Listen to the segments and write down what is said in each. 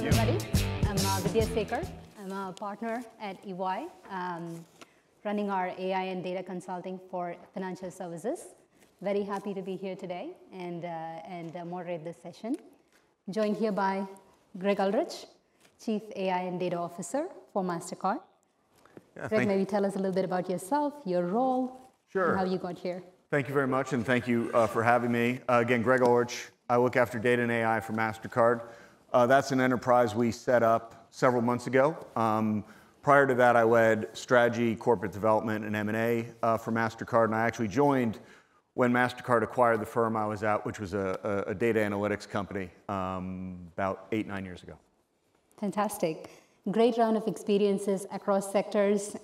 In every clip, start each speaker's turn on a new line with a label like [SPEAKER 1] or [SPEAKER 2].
[SPEAKER 1] everybody. I'm Vidhya Sekhar. I'm a partner at EY, running our AI and data consulting for financial services. Very happy to be here today and moderate this session. Joined here by Greg Ulrich, Chief AI and Data Officer for MasterCard.
[SPEAKER 2] Yeah,
[SPEAKER 1] Greg, maybe tell us a little bit about yourself, your role,
[SPEAKER 2] Sure.
[SPEAKER 1] and how you got here.
[SPEAKER 2] Thank you very much, and thank you for having me. Again, Greg Ulrich. I look after data and AI for MasterCard. That's an enterprise we set up several months ago. Prior to that, I led strategy, corporate development, and M&A for MasterCard, and I actually joined when MasterCard acquired the firm I was at, which was a data analytics company about 8-9 years ago.
[SPEAKER 1] Fantastic. Great round of experiences across sectors,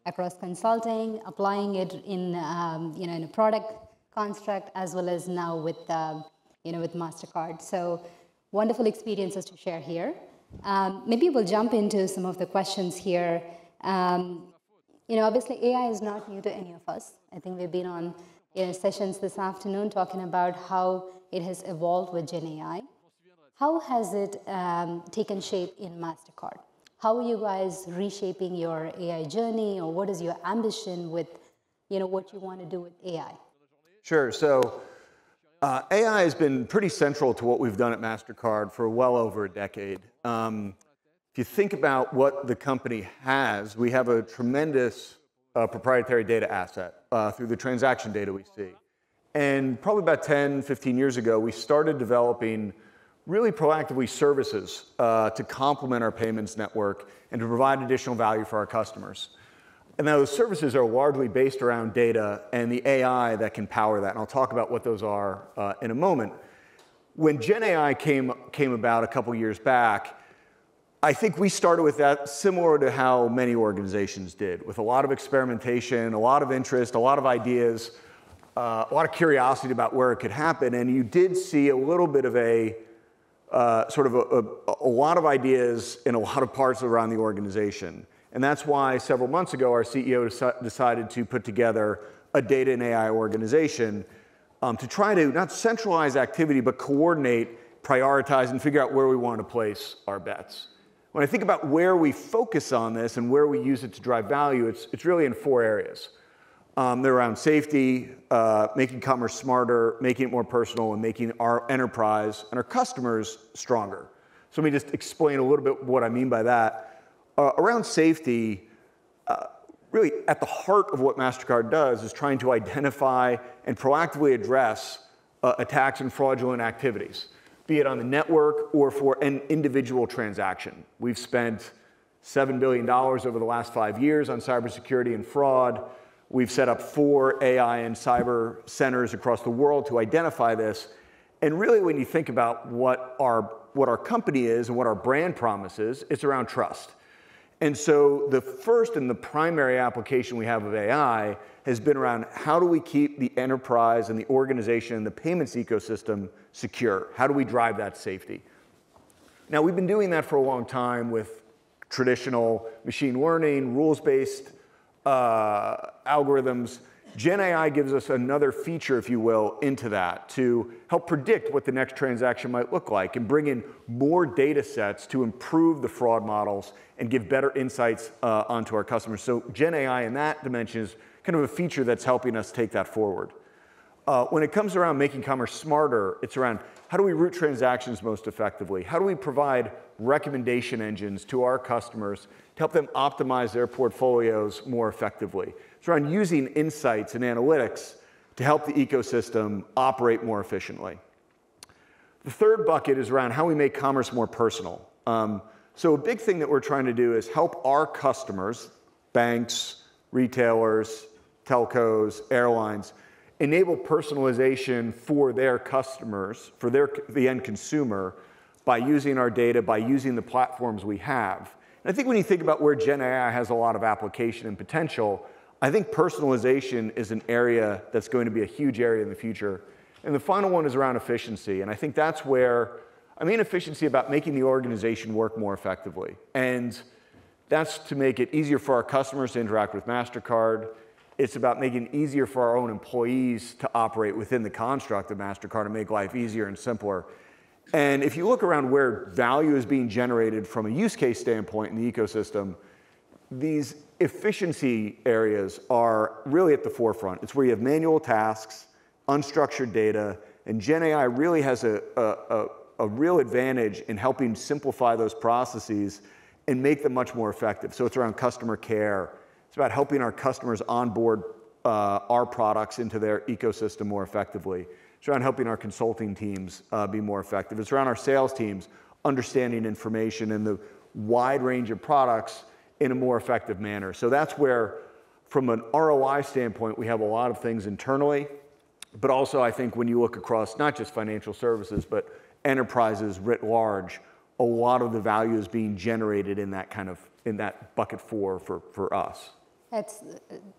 [SPEAKER 1] across consulting, applying it in, in a product construct, as well as now with, with MasterCard. So wonderful experiences to share here. Maybe we'll jump into some of the questions here. Obviously AI is not new to any of us. I think we've been on sessions this afternoon talking about how it has evolved with Gen AI. How has it taken shape in MasterCard? How are you guys reshaping your AI journey, or what is your ambition with what you want to do with AI?
[SPEAKER 2] Sure. So AI has been pretty central to what we've done at MasterCard for well over a decade. If you think about what the company has, we have a tremendous proprietary data asset through the transaction data we see. And probably about 10, 15 years ago, we started developing really proactively services to complement our payments network and to provide additional value for our customers. And those services are largely based around data and the AI that can power that. And I'll talk about what those are in a moment. When Gen AI came about a couple years back, I think we started with that similar to how many organizations did, with a lot of experimentation, a lot of interest, a lot of ideas, a lot of curiosity about where it could happen. And you did see a little bit of a lot of ideas in a lot of parts around the organization. And that's why several months ago, our CEO decided to put together a data and AI organization to try to not centralize activity, but coordinate, prioritize, and figure out where we want to place our bets. When I think about where we focus on this and where we use it to drive value, it's really in 4 areas. They're around safety, making commerce smarter, making it more personal, and making our enterprise and our customers stronger. So let me just explain a little bit what I mean by that. Around safety, really at the heart of what MasterCard does is trying to identify and proactively address attacks and fraudulent activities, be it on the network or for an individual transaction. We've spent $7 billion over the last 5 years on cybersecurity and fraud. We've set up 4 AI and cyber centers across the world to identify this. And really, when you think about what our company is and what our brand promise is, it's around trust. And so the first and the primary application we have of AI has been around how do we keep the enterprise and the organization and the payments ecosystem secure? How do we drive that safety? Now, we've been doing that for a long time with traditional machine learning, rules-based algorithms. Gen AI gives us another feature, if you will, into that to help predict what the next transaction might look like and bring in more data sets to improve the fraud models and give better insights onto our customers. So Gen AI in that dimension is kind of a feature that's helping us take that forward. When it comes around making commerce smarter, it's around how do we route transactions most effectively? How do we provide recommendation engines to our customers to help them optimize their portfolios more effectively? It's around using insights and analytics to help the ecosystem operate more efficiently. The third bucket is around how we make commerce more personal. So a big thing that we're trying to do is help our customers, banks, retailers, telcos, airlines, enable personalization for their customers, for the end consumer, by using our data, by using the platforms we have. And I think when you think about where Gen AI has a lot of application and potential, I think personalization is an area that's going to be a huge area in the future. And the final one is around efficiency. And I think that's where I mean efficiency about making the organization work more effectively. And that's to make it easier for our customers to interact with MasterCard. It's about making it easier for our own employees to operate within the construct of MasterCard and make life easier and simpler. And if you look around where value is being generated from a use case standpoint in the ecosystem, these efficiency areas are really at the forefront. It's where you have manual tasks, unstructured data, and Gen AI really has a real advantage in helping simplify those processes and make them much more effective. So it's around customer care. It's about helping our customers onboard our products into their ecosystem more effectively. It's around helping our consulting teams be more effective. It's around our sales teams understanding information and the wide range of products in a more effective manner. So that's where, from an ROI standpoint, we have a lot of things internally, but also I think when you look across not just financial services, but enterprises writ large, a lot of the value is being generated in that bucket 4 for us.
[SPEAKER 1] That's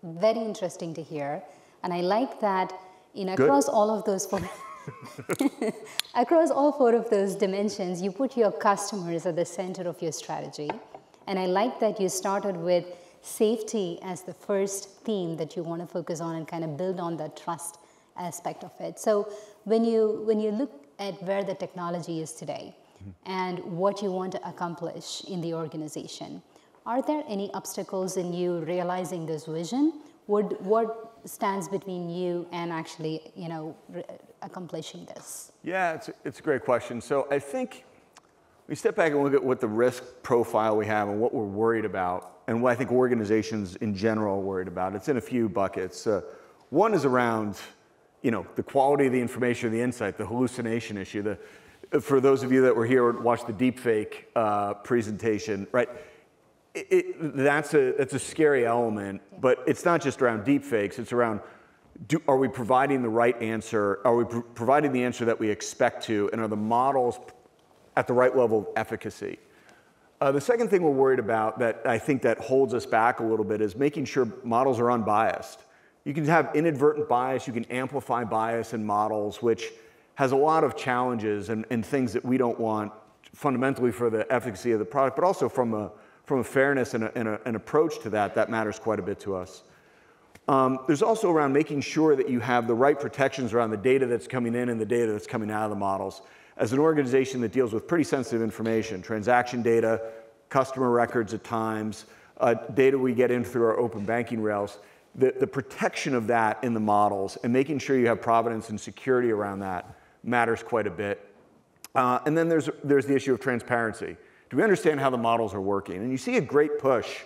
[SPEAKER 1] very interesting to hear. And I like that across all of those 4, across all 4 of those dimensions, you put your customers at the center of your strategy. And I like that you started with safety as the first theme that you want to focus on and kind of build on the trust aspect of it. So when you look at where the technology is today and what you want to accomplish in the organization, are there any obstacles in you realizing this vision? What stands between you and actually, accomplishing this?
[SPEAKER 2] Yeah, it's a great question. So I think we step back and look at what the risk profile we have and what we're worried about, and what I think organizations in general are worried about. It's in a few buckets. One is around, the quality of the information or the insight, the hallucination issue. For those of you that were here or watched the deepfake presentation, right? That's a scary element, but it's not just around deepfakes. It's around, are we providing the right answer? Are we providing the answer that we expect to? And are the models at the right level of efficacy? The second thing we're worried about that I think that holds us back a little bit is making sure models are unbiased. You can have inadvertent bias. You can amplify bias in models, which has a lot of challenges and things that we don't want fundamentally for the efficacy of the product, but also from a fairness and an approach to that matters quite a bit to us. There's also around making sure that you have the right protections around the data that's coming in and the data that's coming out of the models. As an organization that deals with pretty sensitive information, transaction data, customer records at times, data we get in through our open banking rails, the protection of that in the models and making sure you have provenance and security around that matters quite a bit. And then there's the issue of transparency. Do we understand how the models are working? And you see a great push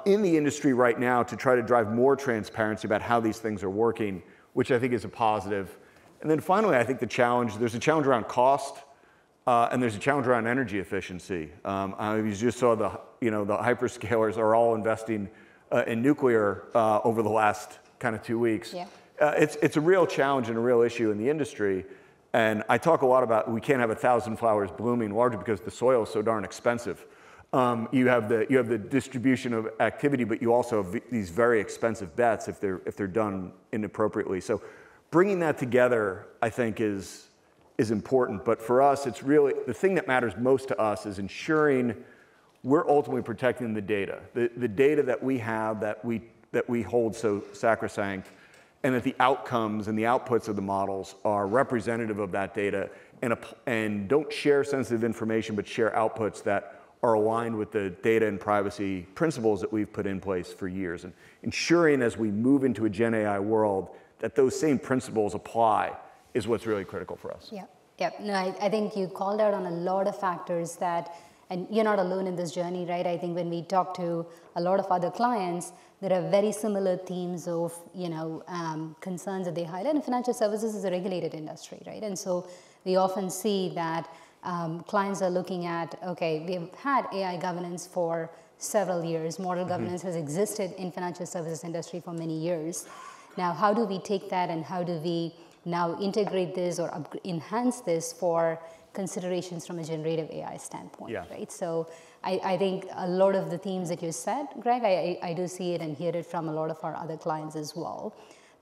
[SPEAKER 2] in the industry right now to try to drive more transparency about how these things are working, which I think is a positive. And then finally, I think there's a challenge around cost, and there's a challenge around energy efficiency. You just saw the hyperscalers are all investing in nuclear over the last kind of 2 weeks. Yeah. It's a real challenge and a real issue in the industry. And I talk a lot about we can't have 1,000 flowers blooming, largely because the soil is so darn expensive. You have the distribution of activity, but you also have these very expensive bets if they're done inappropriately. So bringing that together, I think, is important. But for us, it's really the thing that matters most to us is ensuring we're ultimately protecting the data, the data that we have that we hold so sacrosanct, and that the outcomes and the outputs of the models are representative of that data and don't share sensitive information, but share outputs that are aligned with the data and privacy principles that we've put in place for years. And ensuring as we move into a Gen AI world that those same principles apply is what's really critical for us.
[SPEAKER 1] Yeah, yeah. No, I think you called out on a lot of factors that, and you're not alone in this journey, right? I think when we talk to a lot of other clients, there are very similar themes of, concerns that they highlight. And financial services is a regulated industry, right? And so we often see that clients are looking at, okay, we've had AI governance for several years. Model governance has existed in financial services industry for many years. Now, how do we take that and how do we now integrate this or enhance this for considerations from a generative AI standpoint, right? So I think a lot of the themes that you said, Greg, I do see it and hear it from a lot of our other clients as well.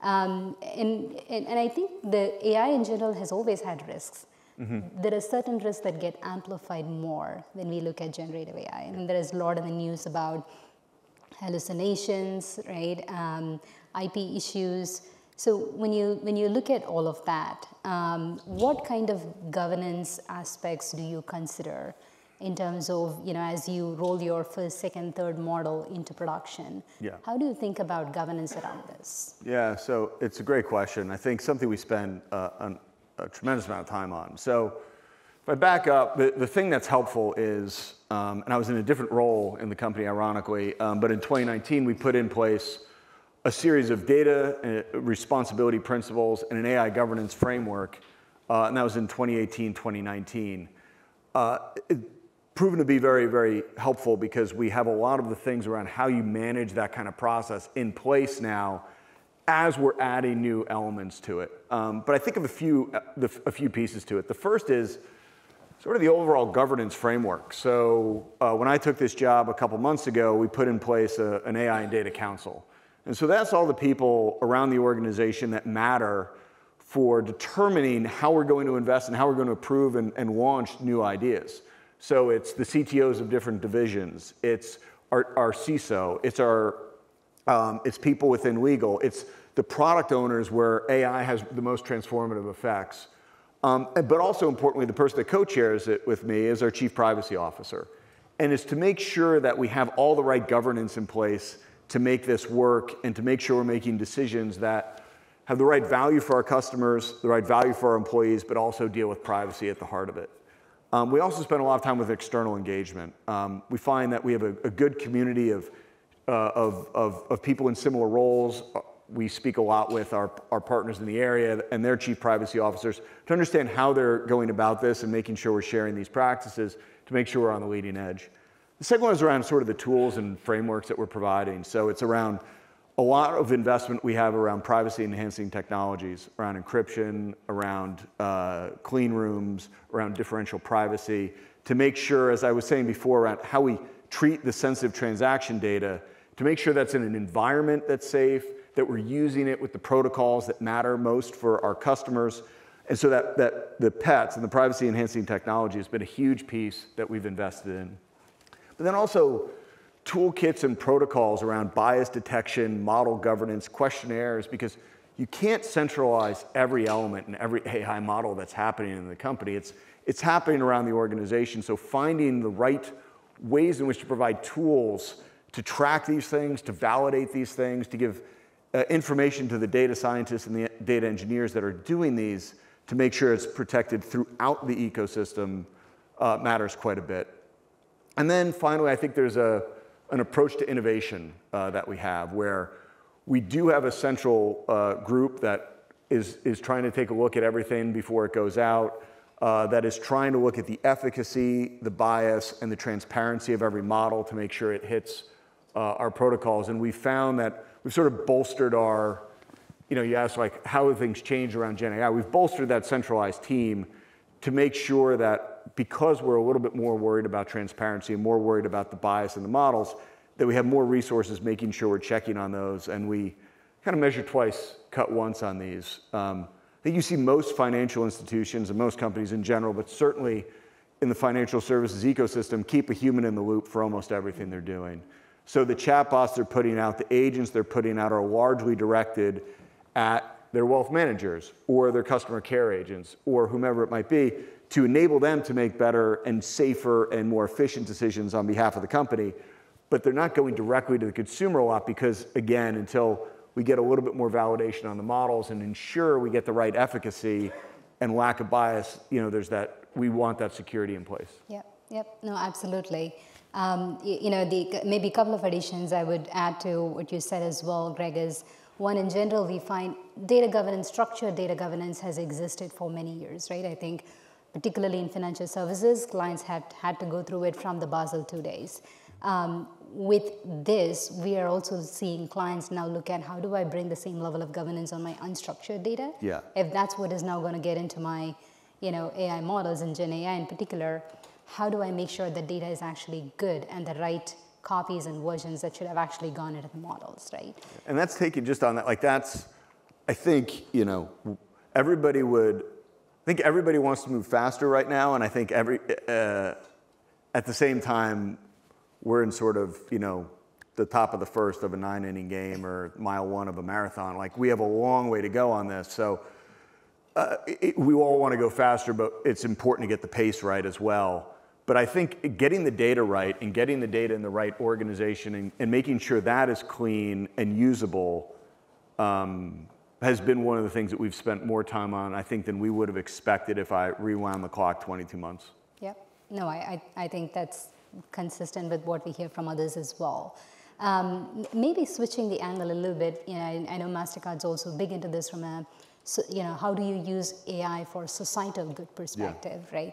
[SPEAKER 1] And I think the AI in general has always had risks. There are certain risks that get amplified more when we look at generative AI. And there is a lot in the news about hallucinations, right? IP issues. So when you look at all of that, what kind of governance aspects do you consider in terms of, as you roll your first, second, third model into production?
[SPEAKER 2] Yeah.
[SPEAKER 1] How do you think about governance around this?
[SPEAKER 2] Yeah, so it's a great question. I think something we spend a tremendous amount of time on. So if I back up, the thing that's helpful is, and I was in a different role in the company, ironically, but in 2019, we put in place a series of data responsibility principles and an AI governance framework, and that was in 2018, 2019. It proven to be very, very helpful because we have a lot of the things around how you manage that kind of process in place now as we're adding new elements to it. But I think of a few pieces to it. The first is sort of the overall governance framework. So when I took this job a couple months ago, we put in place an AI and data council. And so that's all the people around the organization that matter for determining how we're going to invest and how we're going to approve and launch new ideas. So it's the CTOs of different divisions, it's our CISO, it's people within legal, it's the product owners where AI has the most transformative effects. But also importantly, the person that co-chairs it with me is our Chief Privacy Officer. And it's to make sure that we have all the right governance in place to make this work and to make sure we're making decisions that have the right value for our customers, the right value for our employees, but also deal with privacy at the heart of it. We also spend a lot of time with external engagement. We find that we have a good community of people in similar roles. We speak a lot with our partners in the area and their chief privacy officers to understand how they're going about this and making sure we're sharing these practices to make sure we're on the leading edge. The second one is around sort of the tools and frameworks that we're providing. So it's around a lot of investment we have around privacy enhancing technologies, around encryption, around clean rooms, around differential privacy, to make sure, as I was saying before, around how we treat the sensitive transaction data, to make sure that's in an environment that's safe, that we're using it with the protocols that matter most for our customers. And so that the PETs and the privacy enhancing technology has been a huge piece that we've invested in. But then also toolkits and protocols around bias detection, model governance, questionnaires, because you can't centralize every element and every AI model that's happening in the company. It's happening around the organization. So finding the right ways in which to provide tools to track these things, to validate these things, to give information to the data scientists and the data engineers that are doing these to make sure it's protected throughout the ecosystem matters quite a bit. And then finally, I think there's an approach to innovation that we have where we do have a central group that is trying to take a look at everything before it goes out, that is trying to look at the efficacy, the bias, and the transparency of every model to make sure it hits our protocols. And we found that we've sort of bolstered our, you asked like how have things changed around Gen AI? We've bolstered that centralized team to make sure that because we're a little bit more worried about transparency and more worried about the bias in the models, that we have more resources making sure we're checking on those, and we kind of measure twice, cut once on these. I think you see most financial institutions and most companies in general, but certainly in the financial services ecosystem, keep a human in the loop for almost everything they're doing. So the chatbots they're putting out, the agents they're putting out are largely directed at their wealth managers or their customer care agents or whomever it might be to enable them to make better and safer and more efficient decisions on behalf of the company. But they're not going directly to the consumer a lot because, again, until we get a little bit more validation on the models and ensure we get the right efficacy and lack of bias, there's that, we want that security in place.
[SPEAKER 1] Yep, no, absolutely. Maybe a couple of additions I would add to what you said as well, Greg, is one, in general, we find data governance, structured data governance has existed for many years, right? I think particularly in financial services, clients have had to go through it from the Basel II days. With this, we are also seeing clients now look at how do I bring the same level of governance on my unstructured data?
[SPEAKER 2] Yeah.
[SPEAKER 1] If that's what is now going to get into my AI models and Gen AI in particular, how do I make sure the data is actually good and the right copies and versions that should have actually gone into the models, right?
[SPEAKER 2] And that's taken just on that, I think, everybody wants to move faster right now, and I think at the same time, we're in sort of, the top of the first of a 9-inning game or mile 1 of a marathon. Like, we have a long way to go on this. So we all want to go faster, but it's important to get the pace right as well. But I think getting the data right and getting the data in the right organization and making sure that is clean and usable has been one of the things that we've spent more time on, I think, than we would have expected if I rewound the clock 22 months.
[SPEAKER 1] Yep. No, I think that's consistent with what we hear from others as well. Maybe switching the angle a little bit, I know MasterCard's also big into this from a, how do you use AI for societal good perspective, right?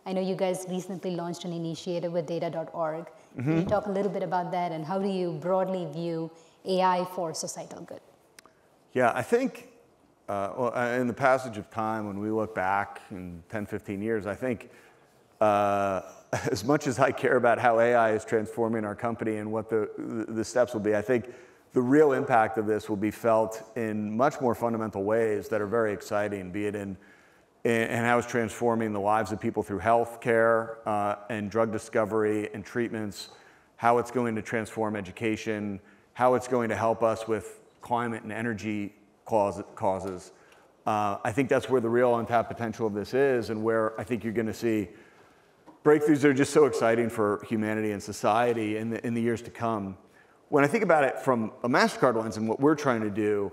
[SPEAKER 1] I know you guys recently launched an initiative with data.org. Can you talk a little bit about that, and how do you broadly view AI for societal good?
[SPEAKER 2] Yeah, I think in the passage of time, when we look back in 10, 15 years, I think as much as I care about how AI is transforming our company and what the steps will be, I think the real impact of this will be felt in much more fundamental ways that are very exciting, be it in how it's transforming the lives of people through healthcare and drug discovery and treatments, how it's going to transform education, how it's going to help us with climate and energy causes. I think that's where the real untapped potential of this is, and where I think you're going to see breakthroughs that are just so exciting for humanity and society in the years to come. When I think about it from a MasterCard lens and what we're trying to do,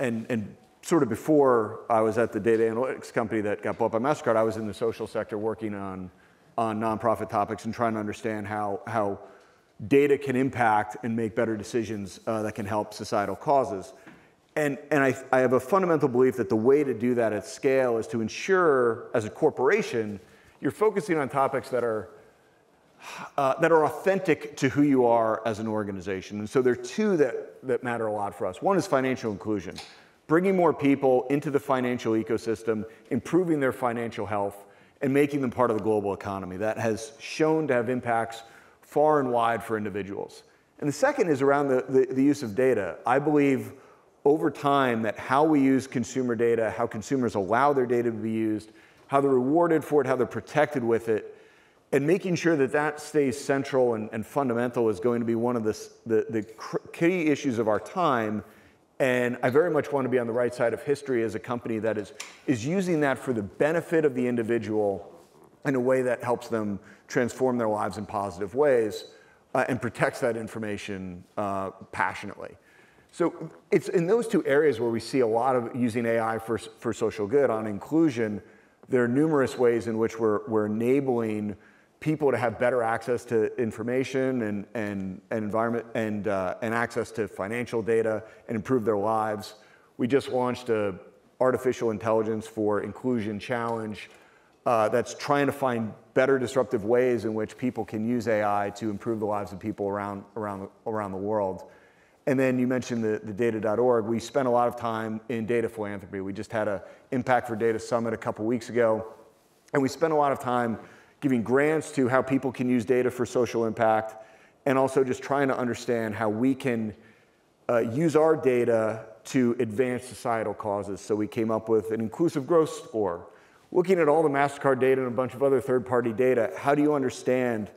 [SPEAKER 2] and sort of before I was at the data analytics company that got bought by MasterCard, I was in the social sector working on nonprofit topics and trying to understand how data can impact and make better decisions that can help societal causes. And I have a fundamental belief that the way to do that at scale is to ensure, as a corporation, you're focusing on topics that are authentic to who you are as an organization. And so there are two that matter a lot for us. One is financial inclusion, bringing more people into the financial ecosystem, improving their financial health, and making them part of the global economy. That has shown to have impacts far and wide for individuals. And the second is around the use of data. I believe over time that how we use consumer data, how consumers allow their data to be used, how they're rewarded for it, how they're protected with it, and making sure that that stays central and fundamental is going to be one of the key issues of our time. And I very much want to be on the right side of history as a company that is using that for the benefit of the individual in a way that helps them transform their lives in positive ways and protects that information passionately. So it's in those two areas where we see a lot of using AI for social good. On inclusion, there are numerous ways in which we're enabling people to have better access to information and environment and access to financial data and improve their lives. We just launched a artificial intelligence for inclusion challenge that's trying to find better disruptive ways in which people can use AI to improve the lives of people around the world. And then you mentioned the data.org. We spent a lot of time in data philanthropy. We just had a Impact for Data Summit a couple weeks ago, and we spent a lot of time giving grants to how people can use data for social impact, and also just trying to understand how we can use our data to advance societal causes. So we came up with an inclusive growth score. Looking at all the MasterCard data and a bunch of other third-party data, how do you understand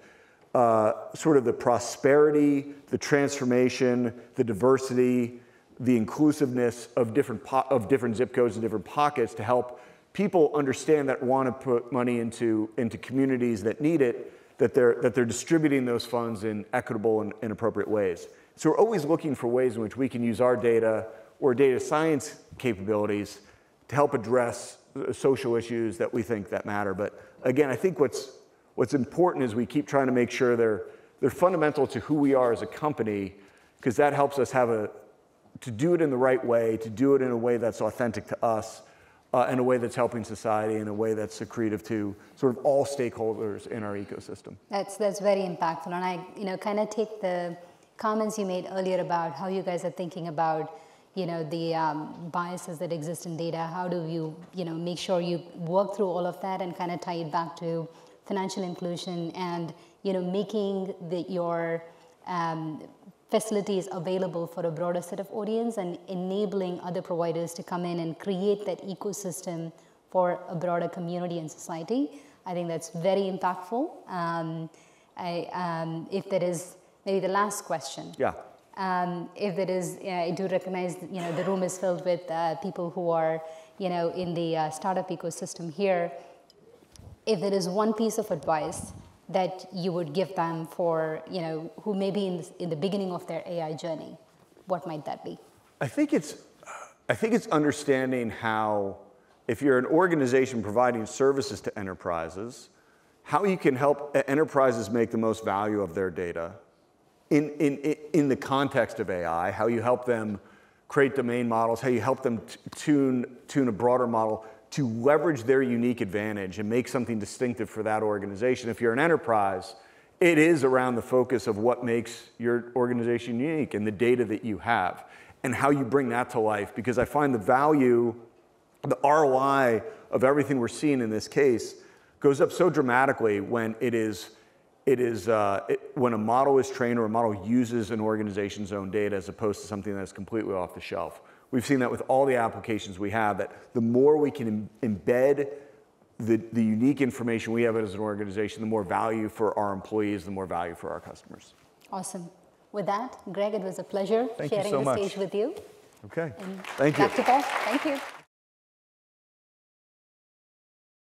[SPEAKER 2] sort of the prosperity, the transformation, the diversity, the inclusiveness of different zip codes and different pockets to help people understand that want to put money into communities that need it, that they're distributing those funds in equitable and appropriate ways. So we're always looking for ways in which we can use our data or data science capabilities to help address social issues that we think that matter. But again, I think what's important is we keep trying to make sure they're fundamental to who we are as a company, because that helps us to do it in the right way, to do it in a way that's authentic to us, in a way that's helping society, in a way that's accretive to sort of all stakeholders in our ecosystem.
[SPEAKER 1] That's very impactful, and I kind of take the comments you made earlier about how you guys are thinking about the biases that exist in data. How do you make sure you work through all of that and kind of tie it back to financial inclusion and making your facilities available for a broader set of audience and enabling other providers to come in and create that ecosystem for a broader community and society. I think that's very impactful. if there is maybe the last question.
[SPEAKER 2] Yeah.
[SPEAKER 1] If there is, I do recognize, the room is filled with people who are, in the startup ecosystem here. If there is one piece of advice that you would give them for, who may be in the beginning of their AI journey, what might that be?
[SPEAKER 2] I think it's understanding how, if you're an organization providing services to enterprises, how you can help enterprises make the most value of their data in the context of AI, how you help them create domain models, how you help them tune a broader model to leverage their unique advantage and make something distinctive for that organization. If you're an enterprise, it is around the focus of what makes your organization unique and the data that you have and how you bring that to life, because I find the value, the ROI of everything we're seeing in this case goes up so dramatically when when a model is trained or a model uses an organization's own data as opposed to something that's completely off the shelf. We've seen that with all the applications we have, that the more we can embed the unique information we have as an organization, the more value for our employees, the more value for our customers.
[SPEAKER 1] Awesome. With that, Greg, it was a pleasure sharing
[SPEAKER 2] the
[SPEAKER 1] stage with you.
[SPEAKER 2] Okay.
[SPEAKER 1] And
[SPEAKER 2] thank you.
[SPEAKER 1] Back to Paul. Thank you.